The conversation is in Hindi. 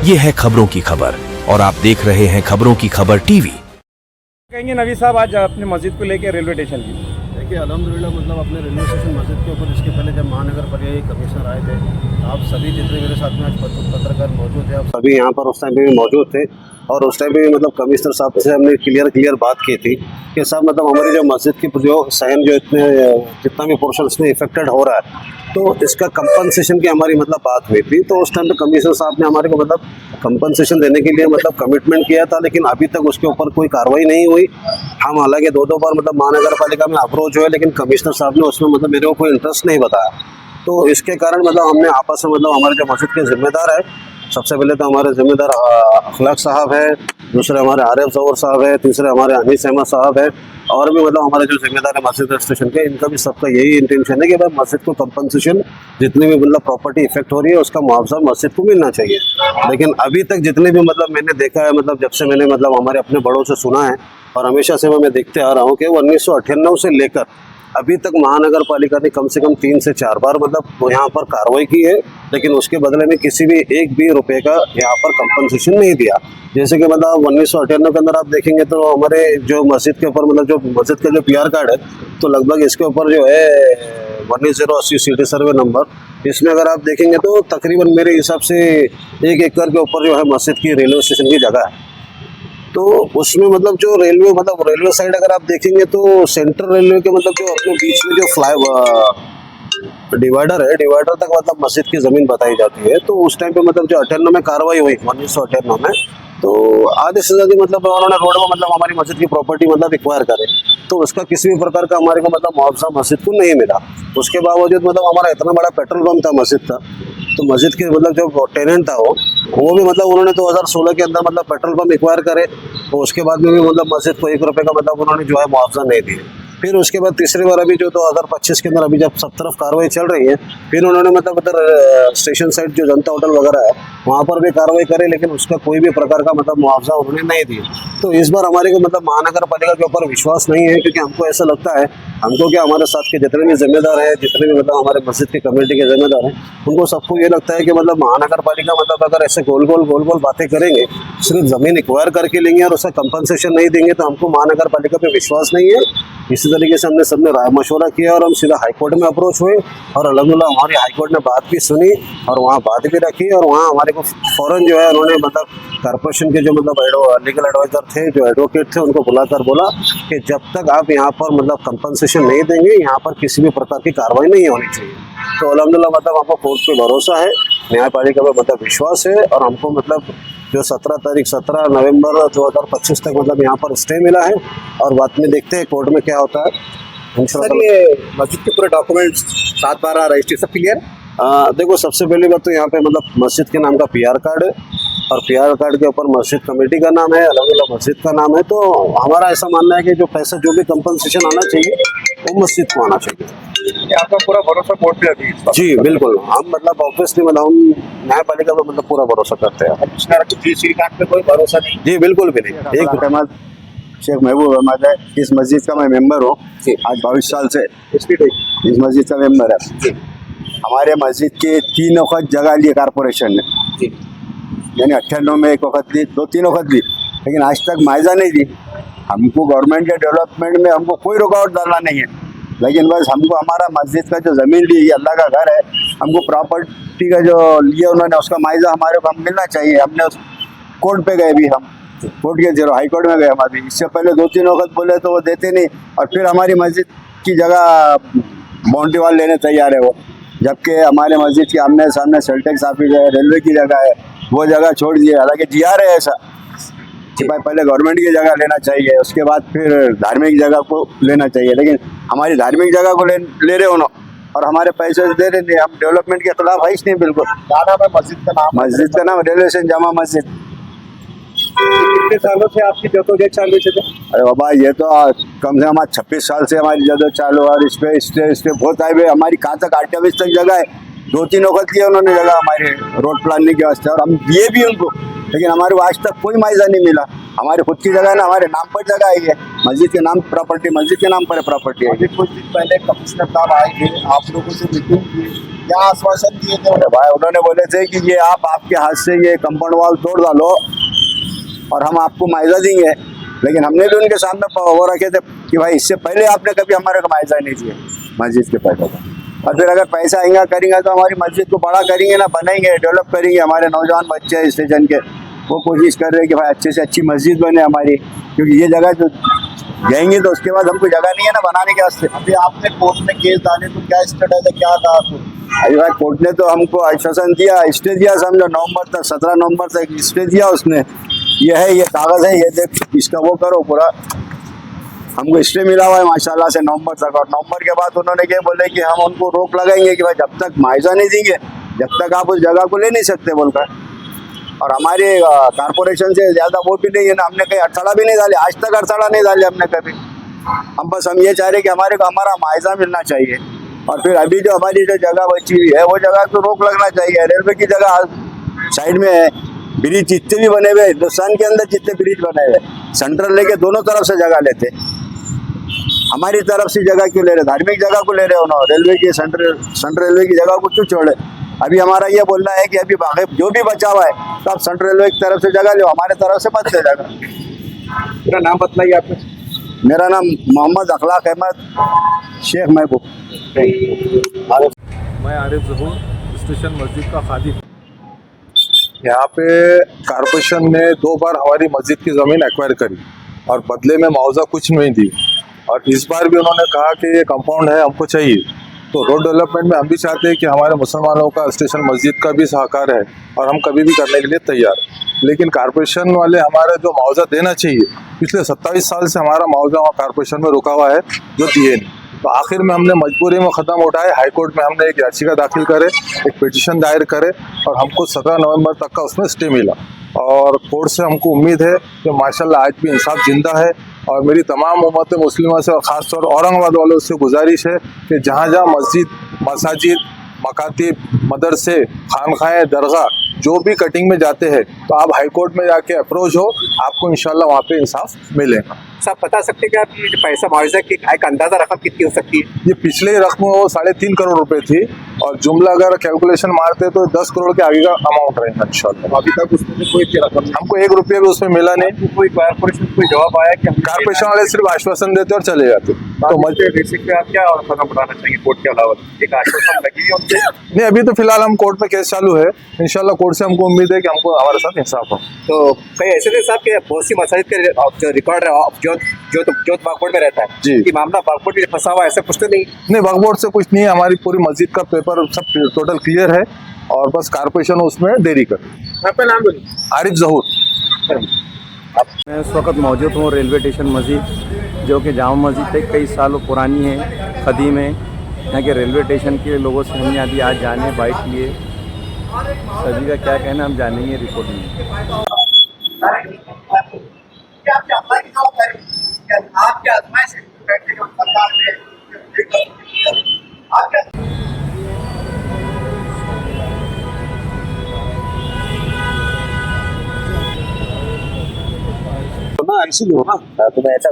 ये है खबरों की खबर और आप देख रहे हैं खबरों की खबर टीवी। कहेंगे नवी साहब आज अपने मस्जिद को लेकर रेलवे स्टेशन की? देखिए अल्हम्दुलिल्लाह मतलब अपने रेलवे स्टेशन मस्जिद के ऊपर इसके पहले जब महानगर पालिका कमिश्नर आए थे, आप सभी जितने मेरे साथ में आज पत्रकार मौजूद थे, आप सभी यहाँ पर उस टाइम पे भी मौजूद थे और उस टाइम पे भी मतलब कमिश्नर साहब से हमने क्लियर बात की थी कि साहब मतलब हमारी जो मस्जिद की जो सहन जो इतने जितना भी पोर्शन इसमें इफेक्टेड हो रहा है तो इसका कंपनसेशन की हमारी मतलब बात हुई थी। तो उस टाइम पे कमिश्नर साहब ने हमारे को मतलब कंपनसेशन देने के लिए मतलब कमिटमेंट किया था, लेकिन अभी तक उसके ऊपर कोई कार्रवाई नहीं हुई। हम हालांकि दो बार मतलब महानगर पालिका में अप्रोच हुए, लेकिन कमिश्नर साहब ने उसमें मतलब मेरे को कोई इंटरेस्ट नहीं बताया। तो इसके कारण मतलब हमने आपस में मतलब हमारे जो मस्जिद के जिम्मेदार है, सबसे पहले तो हमारे जिम्मेदार अखलाक साहब है, दूसरे हमारे आरिफ जौहर साहब है, तीसरे हमारे अनीस अहमद साहब है, और भी मतलब हमारे जो जिम्मेदार है मस्जिद स्टेशन के, इनका भी सबका यही इंटेंशन है कि भाई मस्जिद को कंपनसेशन जितनी भी मतलब प्रॉपर्टी इफेक्ट हो रही है उसका मुआवजा मस्जिद को मिलना चाहिए। लेकिन अभी तक जितने भी मतलब मैंने देखा है, मतलब जब से मैंने मतलब हमारे अपने बड़ों से सुना है और हमेशा से मैं देखते आ रहा हूँ कि 1998 से लेकर अभी तक महानगर पालिका ने कम से कम 3 से 4 बार मतलब यहाँ पर कार्रवाई की है, लेकिन उसके बदले में किसी भी एक भी रुपए का यहाँ पर कंपनसेशन नहीं दिया। जैसे कि मतलब 1998 के अंदर आप देखेंगे तो हमारे जो मस्जिद के ऊपर मतलब जो मस्जिद का जो PR कार्ड है, तो लगभग इसके ऊपर जो है 11080 सिटी सर्वे नंबर, इसमें अगर आप देखेंगे तो तकरीबन मेरे हिसाब से 1 एकड़ के ऊपर जो है मस्जिद की रेलवे स्टेशन की जगह है। तो उसमें मतलब जो रेलवे साइड अगर आप देखेंगे तो सेंट्रल रेलवे के मतलब जो अपने बीच में जो डिवाइडर है, डिवाइडर तक मतलब मस्जिद की जमीन बताई जाती है। तो उस टाइम पे मतलब जो 98 में कार्रवाई हुई 1998 में, तो आधे से ज्यादा मतलब उन्होंने रोड में मतलब हमारी मस्जिद की प्रॉपर्टी मतलब एक्वायर करे, तो उसका किसी भी प्रकार का हमारे को मतलब मुआवजा मस्जिद को नहीं मिला। उसके बावजूद मतलब हमारा इतना बड़ा पेट्रोल पंप था मस्जिद का, तो मस्जिद के मतलब जो टेनेंट था वो भी मतलब उन्होंने 2016 के अंदर मतलब पेट्रोल पंप एक्वायर करे, तो उसके बाद में भी मतलब मस्जिद को 1 रुपये का मतलब उन्होंने जो है मुआवजा नहीं दिया। फिर उसके बाद तीसरी बार अभी जो 2025 के अंदर अभी जब सब तरफ कार्रवाई चल रही है, फिर उन्होंने मतलब उधर स्टेशन साइड जो जनता होटल वगैरह है वहाँ पर भी कार्रवाई करे, लेकिन उसका कोई भी प्रकार का मतलब मुआवजा उन्होंने नहीं दिया। तो इस बार हमारे को मतलब महानगर पालिका के ऊपर विश्वास नहीं है, क्योंकि हमको ऐसा लगता है हमको क्या हमारे साथ के जितने भी जिम्मेदार हैं, जितने भी मतलब हमारे मस्जिद की कमेटी के जिम्मेदार हैं, उनको सबको ये लगता है कि मतलब महानगर पालिका मतलब अगर ऐसे गोल गोल बातें करेंगे, सिर्फ ज़मीन एक्वायर करके लेंगे और उसका कंपनसेशन नहीं देंगे, तो हमको महानगर पालिका पे विश्वास नहीं है। इसी तरीके से हमने सबने राय मशवरा किया और हम सीधा हाईकोर्ट में अप्रोच हुए और अल्हम्दुलिल्लाह हमारी हाईकोर्ट ने बात भी सुनी और वहाँ बात भी रखी, और वहाँ हमारे को फ़ौरन जो है उन्होंने मतलब कॉर्पोरेशन के जो मतलब लीगल एडवाइजर थे, जो एडवोकेट थे, उनको बुलाकर बोला कि जब तक आप यहाँ पर मतलब कंपनसेशन नहीं देंगे, यहाँ पर किसी भी प्रकार की कार्रवाई नहीं होनी चाहिए। तो अल्हम्दुलिल्लाह मतलब हमको कोर्ट पे भरोसा है, न्यायपालिका पे मतलब विश्वास है, और हमको मतलब जो 17 नवंबर 2025 तक मतलब यहाँ पर स्टे मिला है, और बाद में देखते हैं कोर्ट में क्या होता है। सर ये मस्जिद के पूरे डॉक्यूमेंट्स 7/12 रजिस्ट्री सब क्लियर? देखो सबसे पहली बात तो यहाँ पे मतलब मस्जिद के नाम का PR कार्ड है, और PR कार्ड के ऊपर मस्जिद कमेटी का नाम है, अलग-अलग मस्जिद का नाम है। तो हमारा ऐसा मानना है कि जो पैसा जो भी कंपनसेशन आना चाहिए वो मस्जिद को आना चाहिए। आपका पूरा भरोसा कोर्ट पे अभी? जी बिल्कुल, हम मतलब ऑब्वियसली मतलब हम न्यायपालिका पे मतलब पूरा भरोसा करते हैं। श्रीकांत पे कोई भरोसा नहीं? जी बिल्कुल भी नहीं। एक शेख महबूब अहमद है, इस मस्जिद का मैं मेंबर हूँ आज 22 साल से, इस मस्जिद का मेंबर है। हमारे मस्जिद के 3 वक्त जगह ली कारपोरेशन ने, यानी 98 में 1 वक्त ली, 2-3 वक्त ली, लेकिन आज तक मुआवजा नहीं दी। हमको गवर्नमेंट के डेवलपमेंट में हमको कोई रुकावट डालना नहीं है, लेकिन बस हमको हमारा मस्जिद का जो ज़मीन ली, ये अल्लाह का घर है, हमको प्रॉपर्टी का जो लिया उन्होंने उसका मुआवजा हमारे को हम मिलना चाहिए। हमने उस कोर्ट पे गए भी, हम कोर्ट के जीरो हाई कोर्ट में गए हम अभी, इससे पहले 2-3 वक्त बोले तो वो देते नहीं, और फिर हमारी मस्जिद की जगह बाउंड्री वाल लेने तैयार है वो, जबकि हमारे मस्जिद के आमने सामने सेल टैक्स ऑफिस है, रेलवे की जगह है, वो जगह छोड़ दिए। हालांकि GR है ऐसा कि भाई पहले गवर्नमेंट की जगह लेना चाहिए, उसके बाद फिर धार्मिक जगह को लेना चाहिए, लेकिन हमारी धार्मिक जगह को ले रहे हो और हमारे पैसे दे रहे नहीं। हम डेवलपमेंट के खिलाफ है नहीं बिल्कुल। मस्जिद का नाम रेलवे स्टेशन जामा मस्जिद। कितने सालों से आपकी जदोजहद चालू है? अरे बाबा ये तो कम से कम 26 साल से हमारी जदोजहद चालू है, और इस पे स्टे बहुत हाईवे हमारी कहाँ तक 8 तक जगह है। 2-3 वक्त लिया उन्होंने जगह हमारे रोड प्लानिंग के वास्ते, और हम दिए भी उनको, लेकिन हमारे को आज तक कोई मुआवजा नहीं मिला। हमारी खुद की जगह है ना, हमारे नाम पर जगह है, ये मस्जिद के नाम प्रॉपर्टी, मस्जिद के नाम पर प्रॉपर्टी है। कुछ दिन पहले कमिश्नर साहब आए थे, आप लोगों से मीटिंग की, क्या आश्वासन दिए थे भाई? उन्होंने बोले थे कि ये आप आपके हाथ से ये कंपाउंड वॉल तोड़ डालो और हम आपको मुआवजा देंगे। लेकिन हमने भी उनके सामने वो रखे थे कि भाई इससे पहले आपने कभी हमारे को मुआवजा नहीं दिए मस्जिद के पैसों का, और फिर अगर पैसा आएगा करेंगे तो हमारी मस्जिद को बड़ा करेंगे ना, बनाएंगे, डेवलप करेंगे। हमारे नौजवान बच्चे हैं स्टेशन के, वो कोशिश कर रहे हैं कि भाई अच्छे से अच्छी मस्जिद बने हमारी, क्योंकि ये जगह जो जाएंगे तो उसके बाद हमको जगह नहीं है ना बनाने के वास्ते। अभी आपने कोर्ट में केस डाले तो क्या स्टेटस है, क्या था आपको? अभी भाई कोर्ट ने तो हमको आश्वासन दिया, स्टे दिया, समझो नवंबर तक, 17 नवंबर तक स्टे दिया उसने। ये है, ये कागज है, ये देख, इसका वो करो पूरा। हमको स्टे मिला हुआ है माशाल्लाह से नवंबर तक, और नवंबर के बाद उन्होंने क्या बोले कि हम उनको रोक लगाएंगे कि भाई जब तक मुआवजा नहीं देंगे जब तक आप उस जगह को ले नहीं सकते बोलकर। और हमारे कारपोरेशन से ज़्यादा वो भी नहीं है ना, हमने कहीं अड़थड़ा भी नहीं डाले, आज तक अड़थड़ा नहीं डाले हमने कभी। हम ये चाह रहे कि हमारे को हमारा मुआवजा मिलना चाहिए। और फिर अभी जो हमारी जो जगह बची हुई है वो जगह को रोक लगना चाहिए। रेलवे की जगह साइड में है, ब्रिज जितने भी बने हुए हिंदुस्तान के अंदर जितने ब्रिज बने हुए सेंट्रल लेके दोनों तरफ से जगह लेते, हमारी तरफ से जगह क्यों ले रहे? धार्मिक जगह को ले रहे हो ना, रेलवे की सेंट्रल रेलवे की जगह को क्यों छोड़े? अभी हमारा ये बोलना है कि अभी बाकी जो भी बचा हुआ है तो आप सेंट्रल रेलवे की तरफ से जगह लो, हमारे तरफ से मत ले जगह। पूरा नाम बतलाइए आपने। मेरा नाम मोहम्मद अखलाक अहमद शेख महबूब। मैं आरिफ जहूर, स्टेशन मस्जिद का खादिम। यहाँ पे कारपोरेशन ने 2 बार हमारी मस्जिद की ज़मीन एक्वायर करी और बदले में मुआवजा कुछ नहीं दी, और इस बार भी उन्होंने कहा कि ये कंपाउंड है हमको चाहिए। तो रोड डेवलपमेंट में हम भी चाहते हैं कि हमारे मुसलमानों का स्टेशन मस्जिद का भी सहकार है और हम कभी भी करने के लिए तैयार। लेकिन कारपोरेशन वाले हमारे जो मुआवजा देना चाहिए, पिछले 27 साल से हमारा मुआवजा कारपोरेशन में रुका हुआ है जो दिए नहीं। तो आखिर में हमने मजबूरी में ख़त्म उठाए, हाई कोर्ट में हमने एक याचिका दाखिल करे, एक पिटीशन दायर करे, और हमको 17 नवंबर तक का उसमें स्टे मिला। और कोर्ट से हमको उम्मीद है कि माशाल्लाह आज भी इंसाफ जिंदा है। और मेरी तमाम उम्मत मुस्लिमा से और ख़ासतौर औरंगाबाद वालों से गुजारिश है कि जहाँ जहाँ मस्जिद, मसाजिद, मकातिब, मदरसे, खानखाएँ, दरगाह जो भी कटिंग में जाते हैं तो आप हाई कोर्ट में जाके अप्रोच हो, आपको इंशाल्लाह वहाँ पे इंसाफ मिलेगा। सब बता सकते हैं कि आप ये पैसा मुआवजा की एक अंदाजा रकम कितनी हो सकती है? ये पिछले रकम वो 3.5 करोड़ रुपए थी, और जुमला अगर कैलकुलेशन मारते तो 10 करोड़ के आगे का अमाउंट रहेगा इंशाल्लाह। अभी तक उसमें से कोई रकम हमको 1 रुपया भी उसमें मिला नहीं। कोई कारपोरेशन कोई जवाब आया कि कारपोरेशन वाले सिर्फ आश्वासन देते और चले जाते। तो मस्जिद बेसिक पे आप क्या और कदम उठाना चाहिए कोर्ट के अलावा? एक आश्वासन लगी है उनसे? नहीं, अभी तो फिलहाल हम कोर्ट में केस चालू है, इंशाल्लाह कोर्ट से हमको उम्मीद है कि हमको हमारे साथ इंसाफ हो। तो कई ऐसे थे साहब कि बहुत सी मसाजिद के जो रिकॉर्ड है जो बागपोर्ट में रहता है जी, कि मामला बागपोर्ट में फंसा हुआ, ऐसा कुछ तो नहीं? वक्फ बोर्ड से कुछ नहीं है, हमारी पूरी मस्जिद का पेपर सब टोटल क्लियर है, और बस कारपोरेशन उसमें देरी कर। आपका नाम बोलिए। आरिफ जहूर। मैं इस वक्त मौजूद हूँ रेलवे स्टेशन मस्जिद, जो कि जामा मस्जिद है, कई सालों पुरानी है, कदीम है। यहाँ के रेलवे स्टेशन के लोगों से हमने अभी आज जाने बाइट लिए, सभी का क्या कहना हम जानेंगे रिपोर्ट में। आपके आजमाइश है बैठने के सरकार में ना ऐसे ही हो ना, तो मैं ऐसा